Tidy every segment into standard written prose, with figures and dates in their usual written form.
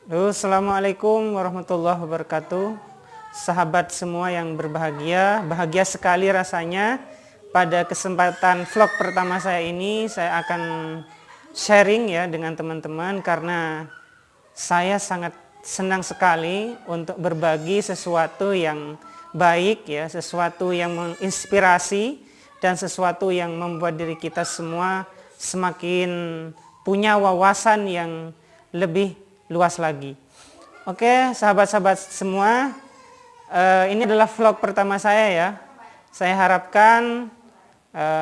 Assalamualaikum warahmatullahi wabarakatuh. Sahabat semua yang berbahagia, bahagia sekali rasanya pada kesempatan vlog pertama saya ini saya akan sharing ya dengan teman-teman karena saya sangat senang sekali untuk berbagi sesuatu yang baik ya, sesuatu yang menginspirasi dan sesuatu yang membuat diri kita semua semakin punya wawasan yang lebih luas lagi. Oke, sahabat-sahabat semua, ini adalah vlog pertama saya ya. Saya harapkan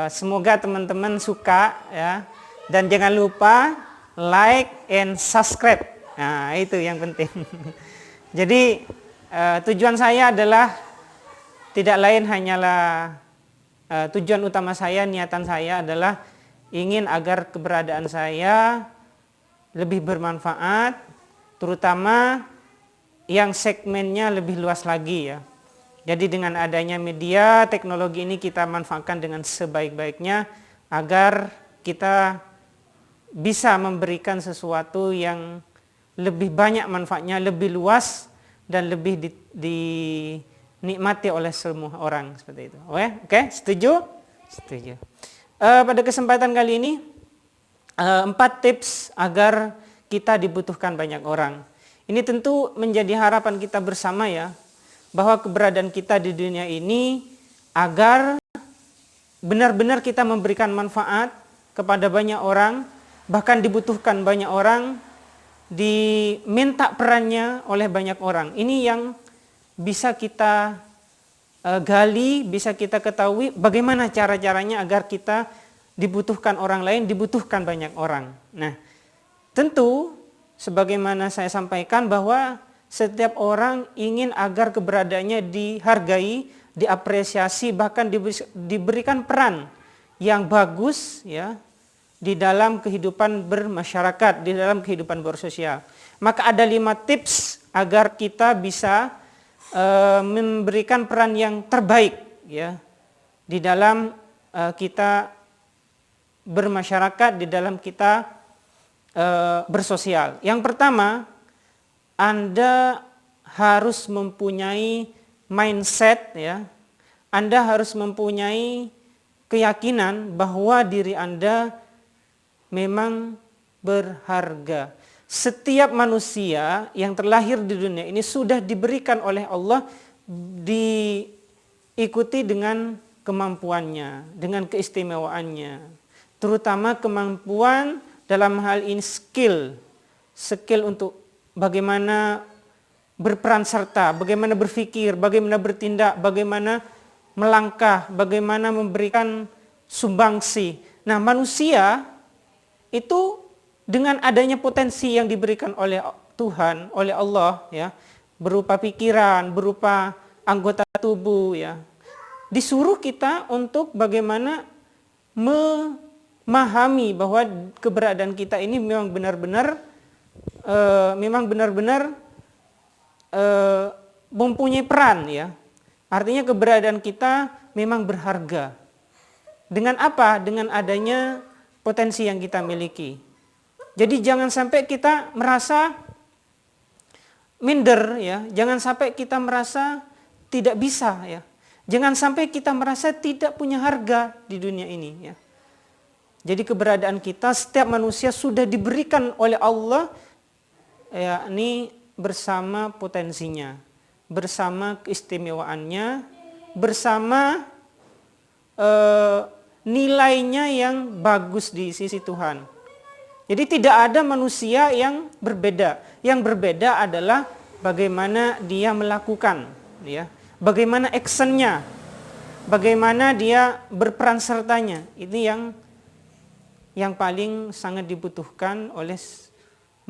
semoga teman-teman suka ya, dan jangan lupa like and subscribe. Nah, itu yang penting. Jadi tujuan saya adalah tidak lain hanyalah tujuan utama saya, niatan saya adalah ingin agar keberadaan saya lebih bermanfaat, terutama yang segmennya lebih luas lagi ya. Jadi dengan adanya media, teknologi ini kita manfaatkan dengan sebaik-baiknya agar kita bisa memberikan sesuatu yang lebih banyak manfaatnya, lebih luas dan lebih dinikmati oleh semua orang seperti itu. Oke, setuju? Setuju. Pada kesempatan kali ini 4 tips agar kita dibutuhkan banyak orang. Ini tentu menjadi harapan kita bersama ya, bahwa keberadaan kita di dunia ini agar benar-benar kita memberikan manfaat kepada banyak orang, bahkan dibutuhkan banyak orang, diminta perannya oleh banyak orang. Ini yang bisa kita gali, bisa kita ketahui bagaimana cara-caranya agar kita dibutuhkan orang lain, dibutuhkan banyak orang. Nah, tentu, sebagaimana saya sampaikan bahwa setiap orang ingin agar keberadaannya dihargai, diapresiasi, bahkan diberikan peran yang bagus ya di dalam kehidupan bermasyarakat, di dalam kehidupan bersosial. Maka ada 5 tips agar kita bisa memberikan peran yang terbaik ya di dalam kita bermasyarakat, di dalam kita bersosial. Yang pertama, Anda harus mempunyai mindset ya. Anda harus mempunyai keyakinan bahwa diri Anda memang berharga. Setiap manusia yang terlahir di dunia ini sudah diberikan oleh Allah diikuti dengan kemampuannya, dengan keistimewaannya. Terutama kemampuan dalam hal ini skill untuk bagaimana berperan serta, bagaimana berpikir, bagaimana bertindak, bagaimana melangkah, bagaimana memberikan sumbangsi. Nah, manusia itu dengan adanya potensi yang diberikan oleh Tuhan, oleh Allah ya, berupa pikiran, berupa anggota tubuh ya, disuruh kita untuk bagaimana memahami bahwa keberadaan kita ini memang benar-benar mempunyai peran ya. Artinya keberadaan kita memang berharga. Dengan apa? Dengan adanya potensi yang kita miliki. Jadi jangan sampai kita merasa minder ya, jangan sampai kita merasa tidak bisa ya. Jangan sampai kita merasa tidak punya harga di dunia ini ya. Jadi keberadaan kita, setiap manusia sudah diberikan oleh Allah yakni bersama potensinya, bersama keistimewaannya, bersama nilainya yang bagus di sisi Tuhan. Jadi tidak ada manusia yang berbeda. Yang berbeda adalah bagaimana dia melakukan, ya, bagaimana actionnya, bagaimana dia berperan sertanya. Itu yang paling sangat dibutuhkan oleh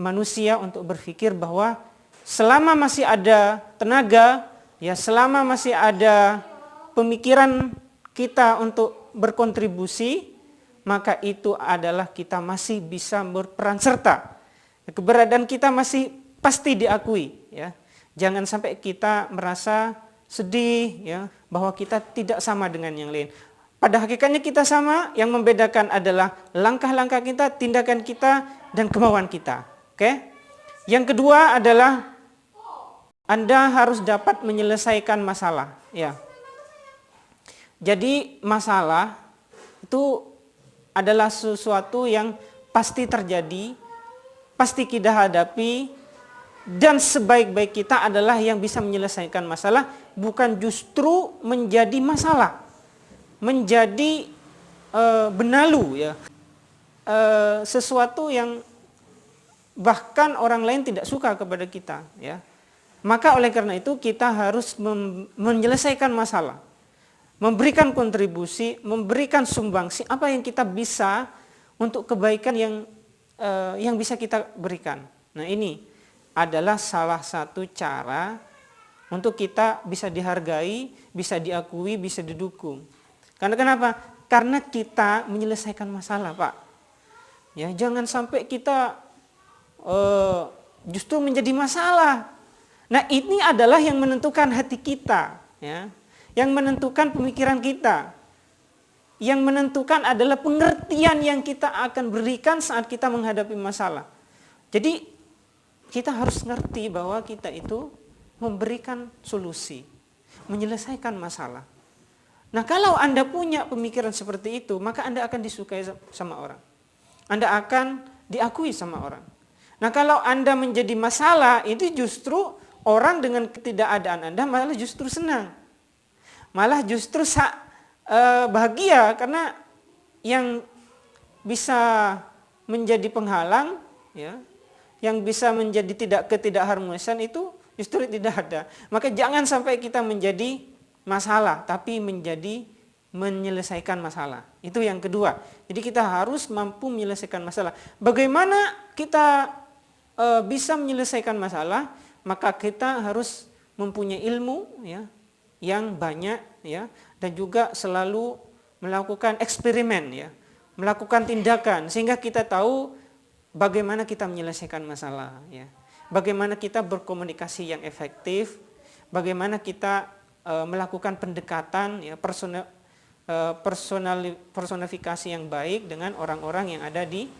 manusia untuk berpikir bahwa selama masih ada tenaga, ya selama masih ada pemikiran kita untuk berkontribusi, maka itu adalah kita masih bisa berperan serta. Keberadaan kita masih pasti diakui ya. Jangan sampai kita merasa sedih ya bahwa kita tidak sama dengan yang lain. Pada hakikatnya kita sama, yang membedakan adalah langkah-langkah kita, tindakan kita, dan kemauan kita. Oke? Yang kedua adalah Anda harus dapat menyelesaikan masalah, ya. Jadi masalah itu adalah sesuatu yang pasti terjadi, pasti kita hadapi, dan sebaik-baik kita adalah yang bisa menyelesaikan masalah, bukan justru menjadi masalah, menjadi benalu, ya, sesuatu yang bahkan orang lain tidak suka kepada kita, ya. Maka oleh karena itu kita harus menyelesaikan masalah, memberikan kontribusi, memberikan sumbangsi apa yang kita bisa untuk kebaikan yang bisa kita berikan. Nah, ini adalah salah satu cara untuk kita bisa dihargai, bisa diakui, bisa didukung. Karena kenapa? Karena kita menyelesaikan masalah, Pak. Ya, jangan sampai kita justru menjadi masalah. Nah, ini adalah yang menentukan hati kita, ya. Yang menentukan pemikiran kita. Yang menentukan adalah pengertian yang kita akan berikan saat kita menghadapi masalah. Jadi kita harus ngerti bahwa kita itu memberikan solusi, menyelesaikan masalah. Nah, kalau Anda punya pemikiran seperti itu, maka Anda akan disukai sama orang. Anda akan diakui sama orang. Nah, kalau Anda menjadi masalah, itu justru orang dengan ketidakadaan Anda malah justru senang. Malah justru bahagia, karena yang bisa menjadi penghalang, ya, yang bisa menjadi ketidakharmonisan itu justru tidak ada. Maka jangan sampai kita menjadi masalah, tapi menjadi menyelesaikan masalah. Itu yang kedua. Jadi kita harus mampu menyelesaikan masalah. Bagaimana kita bisa menyelesaikan masalah? Maka kita harus mempunyai ilmu, ya, yang banyak, ya, dan juga selalu melakukan eksperimen, ya, melakukan tindakan sehingga kita tahu bagaimana kita menyelesaikan masalah, ya. Bagaimana kita berkomunikasi yang efektif, bagaimana kita melakukan pendekatan, ya, personifikasi yang baik dengan orang-orang yang ada di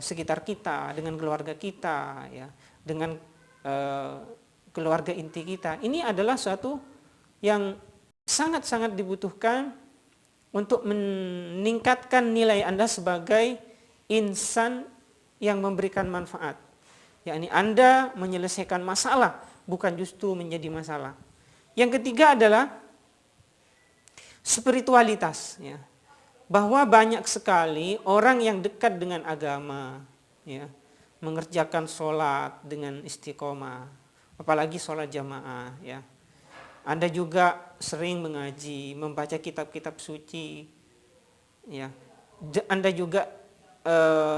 sekitar kita, dengan keluarga kita, ya, dengan keluarga inti kita. Ini adalah suatu yang sangat-sangat dibutuhkan untuk meningkatkan nilai Anda sebagai insan yang memberikan manfaat. Yakni Anda menyelesaikan masalah, bukan justru menjadi masalah. Yang ketiga adalah spiritualitas, ya. Bahwa banyak sekali orang yang dekat dengan agama, ya, mengerjakan sholat dengan istiqomah, apalagi sholat jamaah, ya. Anda juga sering mengaji, membaca kitab-kitab suci, ya. Anda juga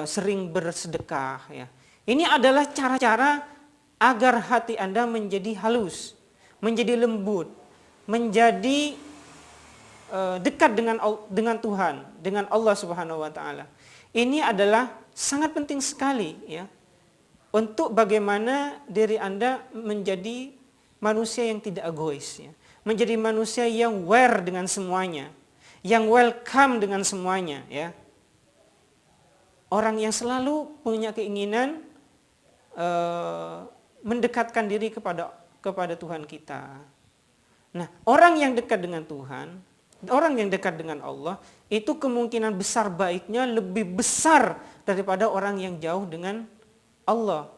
sering bersedekah, ya. Ini adalah cara-cara agar hati Anda menjadi halus, menjadi lembut, menjadi dekat dengan Tuhan, dengan Allah Subhanahu wa taala. Ini adalah sangat penting sekali, ya, untuk bagaimana diri Anda menjadi manusia yang tidak egois, ya. Menjadi manusia yang aware dengan semuanya, yang welcome dengan semuanya, ya. Orang yang selalu punya keinginan mendekatkan diri kepada Tuhan kita. Nah, orang yang dekat dengan Tuhan, orang yang dekat dengan Allah, itu kemungkinan besar baiknya lebih besar daripada orang yang jauh dengan Allah.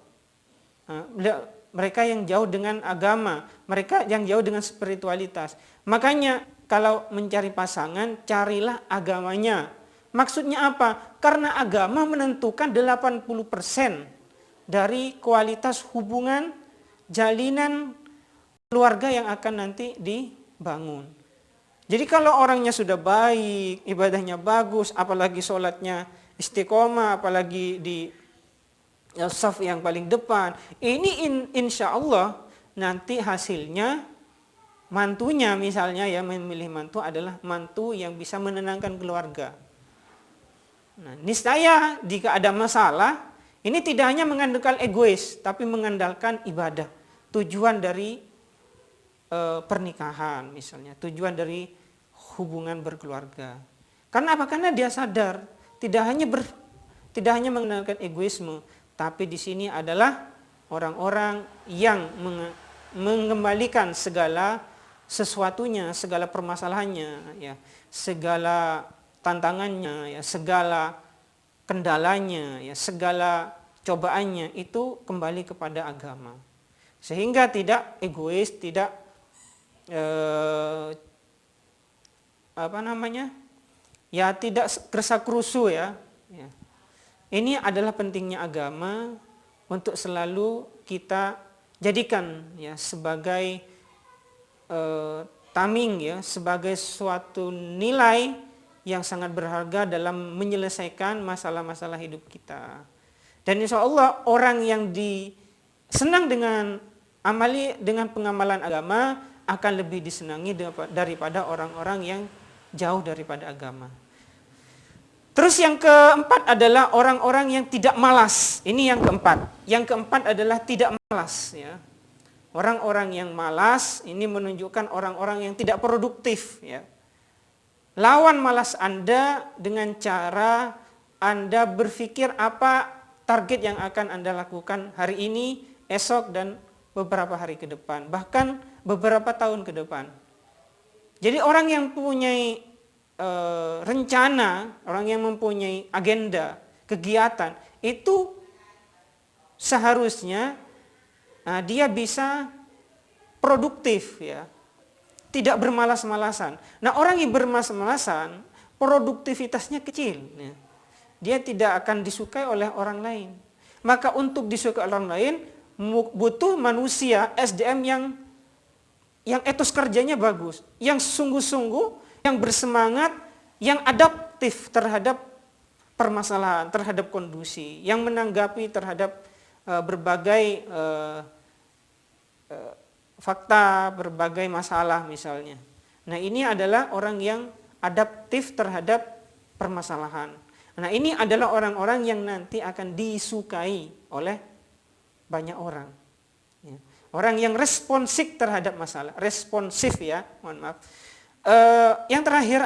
Mereka yang jauh dengan agama, mereka yang jauh dengan spiritualitas. Makanya kalau mencari pasangan, carilah agamanya. Maksudnya apa? Karena agama menentukan 80% dari kualitas hubungan, jalinan keluarga yang akan nanti dibangun. Jadi kalau orangnya sudah baik, ibadahnya bagus, apalagi sholatnya istiqomah, apalagi di saf yang paling depan, ini insya Allah nanti hasilnya mantunya misalnya, ya, memilih mantu adalah mantu yang bisa menenangkan keluarga. Nah, niscaya jika ada masalah, ini tidak hanya mengandalkan egois, tapi mengandalkan ibadah. Tujuan dari pernikahan misalnya, tujuan dari hubungan berkeluarga. Karena apa? Karena dia sadar tidak hanya mengandalkan egoisme, tapi di sini adalah orang-orang yang mengembalikan segala sesuatunya, segala permasalahannya, ya, segala tantangannya, ya, segala kendalanya, ya, segala cobaannya itu kembali kepada agama. Sehingga tidak egois, tidak ya tidak kersa-kerusu, ya. Ya. Ini adalah pentingnya agama untuk selalu kita jadikan, ya, sebagai tameng, ya, sebagai suatu nilai yang sangat berharga dalam menyelesaikan masalah-masalah hidup kita. Dan insya Allah orang yang senang dengan pengamalan agama akan lebih disenangi daripada orang-orang yang jauh daripada agama. Terus yang keempat adalah orang-orang yang tidak malas. Ini yang keempat. Yang keempat adalah tidak malas, ya. Orang-orang yang malas ini menunjukkan orang-orang yang tidak produktif, ya. Lawan malas Anda dengan cara Anda berpikir apa target yang akan Anda lakukan hari ini, esok, dan beberapa hari ke depan, bahkan beberapa tahun ke depan. Jadi orang yang mempunyai rencana, orang yang mempunyai agenda, kegiatan, itu seharusnya dia bisa produktif, ya, tidak bermalas-malasan. Nah, orang yang bermalas-malasan produktivitasnya kecil, ya. Dia tidak akan disukai oleh orang lain. Maka untuk disukai orang lain butuh manusia SDM yang etos kerjanya bagus, yang sungguh-sungguh, yang bersemangat, yang adaptif terhadap permasalahan, terhadap kondisi, yang menanggapi terhadap berbagai fakta, berbagai masalah misalnya. Nah, ini adalah orang yang adaptif terhadap permasalahan. Nah, ini adalah orang-orang yang nanti akan disukai oleh banyak orang. Ya. Orang yang responsif terhadap masalah, responsif, ya, mohon maaf. Yang terakhir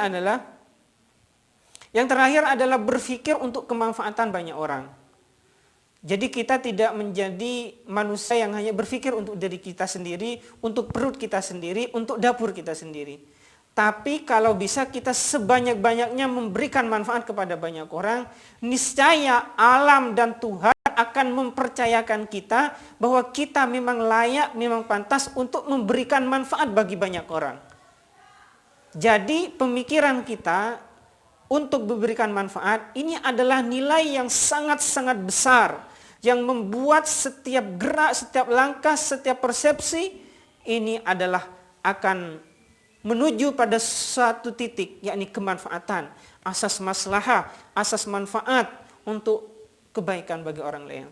adalah berpikir untuk kemanfaatan banyak orang. Jadi kita tidak menjadi manusia yang hanya berpikir untuk diri kita sendiri, untuk perut kita sendiri, untuk dapur kita sendiri. Tapi kalau bisa kita sebanyak-banyaknya memberikan manfaat kepada banyak orang, niscaya alam dan Tuhan akan mempercayakan kita bahwa kita memang layak, memang pantas untuk memberikan manfaat bagi banyak orang. Jadi pemikiran kita untuk memberikan manfaat ini adalah nilai yang sangat-sangat besar, yang membuat setiap gerak, setiap langkah, setiap persepsi ini adalah akan menuju pada suatu titik, yakni kemanfaatan, asas maslahah, asas manfaat untuk kebaikan bagi orang lain.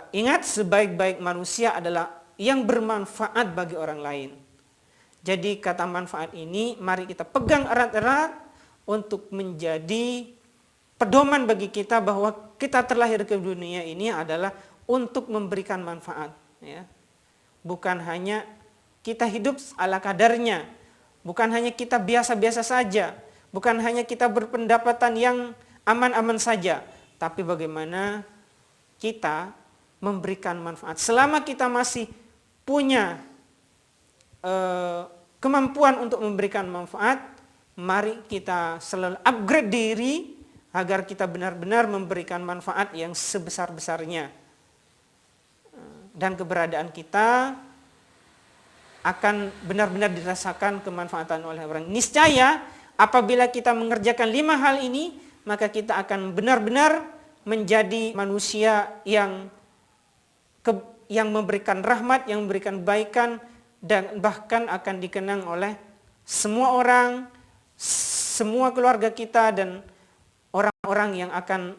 Ingat, sebaik-baik manusia adalah yang bermanfaat bagi orang lain. Jadi kata manfaat ini mari kita pegang erat-erat untuk menjadi pedoman bagi kita bahwa kita terlahir ke dunia ini adalah untuk memberikan manfaat, ya. Bukan hanya kita hidup ala kadarnya, bukan hanya kita biasa-biasa saja, bukan hanya kita berpendapatan yang aman-aman saja, tapi bagaimana kita memberikan manfaat. Selama kita masih punya kemampuan untuk memberikan manfaat, mari kita selalu upgrade diri agar kita benar-benar memberikan manfaat yang sebesar-besarnya. Dan keberadaan kita akan benar-benar dirasakan kemanfaatan oleh orang. Niscaya apabila kita mengerjakan 5 hal ini, maka kita akan benar-benar menjadi manusia yang memberikan rahmat, yang memberikan kebaikan, dan bahkan akan dikenang oleh semua orang, semua keluarga kita, dan orang-orang yang akan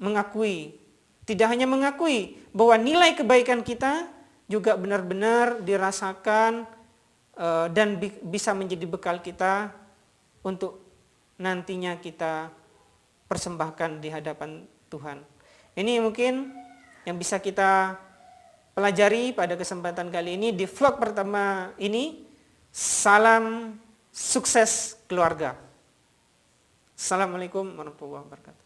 mengakui, tidak hanya mengakui bahwa nilai kebaikan kita juga benar-benar dirasakan dan bisa menjadi bekal kita untuk nantinya kita persembahkan di hadapan Tuhan. Ini mungkin yang bisa kita pelajari pada kesempatan kali ini di vlog pertama ini. Salam sukses keluarga. Assalamualaikum warahmatullahi wabarakatuh.